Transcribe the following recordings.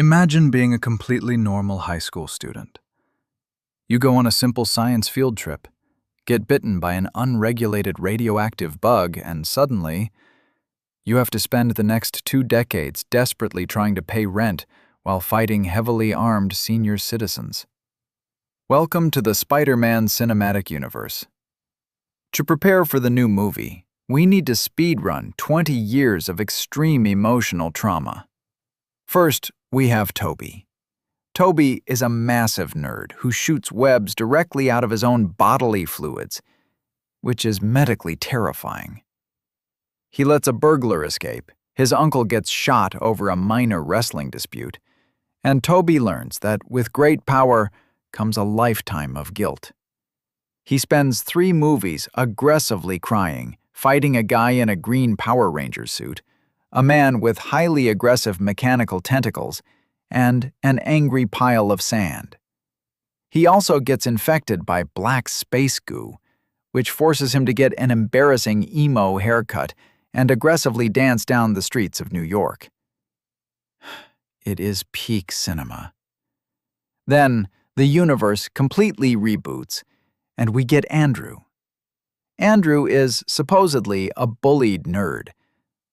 Imagine being a completely normal high school student. You go on a simple science field trip, get bitten by an unregulated radioactive bug, and suddenly, you have to spend the next 2 decades desperately trying to pay rent while fighting heavily armed senior citizens. Welcome to the Spider-Man cinematic universe. To prepare for the new movie, we need to speedrun 20 years of extreme emotional trauma. First, we have Tobey. Tobey is a massive nerd who shoots webs directly out of his own bodily fluids, which is medically terrifying. He lets a burglar escape, his uncle gets shot over a minor wrestling dispute, and Tobey learns that with great power comes a lifetime of guilt. He spends 3 movies aggressively crying, fighting a guy in a green Power Ranger suit, a man with highly aggressive mechanical tentacles, and an angry pile of sand. He also gets infected by black space goo, which forces him to get an embarrassing emo haircut and aggressively dance down the streets of New York. It is peak cinema. Then, the universe completely reboots, and we get Andrew. Andrew is supposedly a bullied nerd,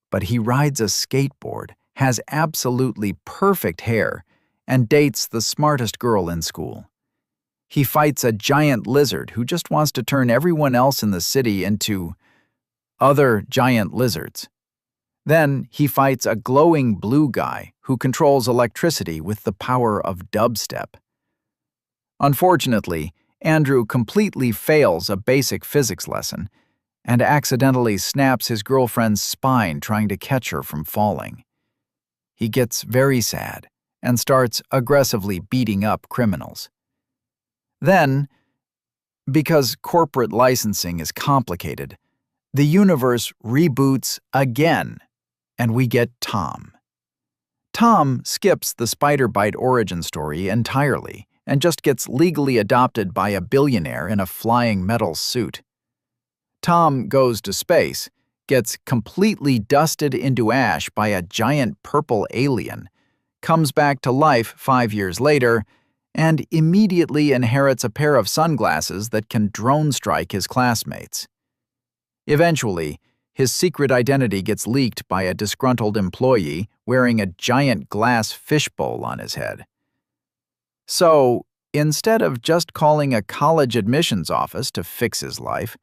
but he rides a skateboard, has absolutely perfect hair, and dates the smartest girl in school. He fights a giant lizard who just wants to turn everyone else in the city into other giant lizards. Then he fights a glowing blue guy who controls electricity with the power of dubstep. Unfortunately, Andrew completely fails a basic physics lesson and accidentally snaps his girlfriend's spine trying to catch her from falling. He gets very sad and starts aggressively beating up criminals. Then, because corporate licensing is complicated, the universe reboots again, and we get Tom. Tom skips the spider bite origin story entirely and just gets legally adopted by a billionaire in a flying metal suit. Tom goes to space, gets completely dusted into ash by a giant purple alien, comes back to life 5 years later, and immediately inherits a pair of sunglasses that can drone strike his classmates. Eventually, his secret identity gets leaked by a disgruntled employee wearing a giant glass fishbowl on his head. So, instead of just calling a college admissions office to fix his life,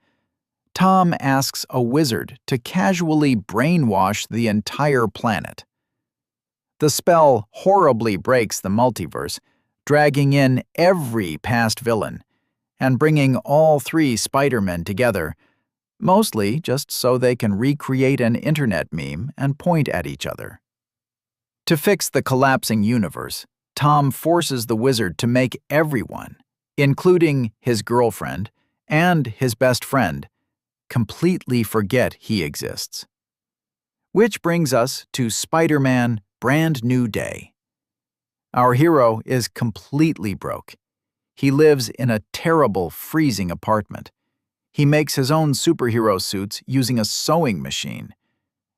Tom asks a wizard to casually brainwash the entire planet. The spell horribly breaks the multiverse, dragging in every past villain and bringing all 3 Spider-Men together, mostly just so they can recreate an internet meme and point at each other. To fix the collapsing universe, Tom forces the wizard to make everyone, including his girlfriend and his best friend, completely forget he exists. Which brings us to Spider-Man: Brand New Day. Our hero is completely broke. He lives in a terrible, freezing apartment. He makes his own superhero suits using a sewing machine,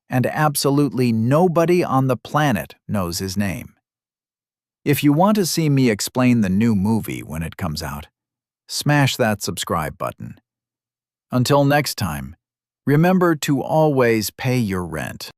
and absolutely nobody on the planet knows his name. If you want to see me explain the new movie when it comes out, smash that subscribe button. Until next time, remember to always pay your rent.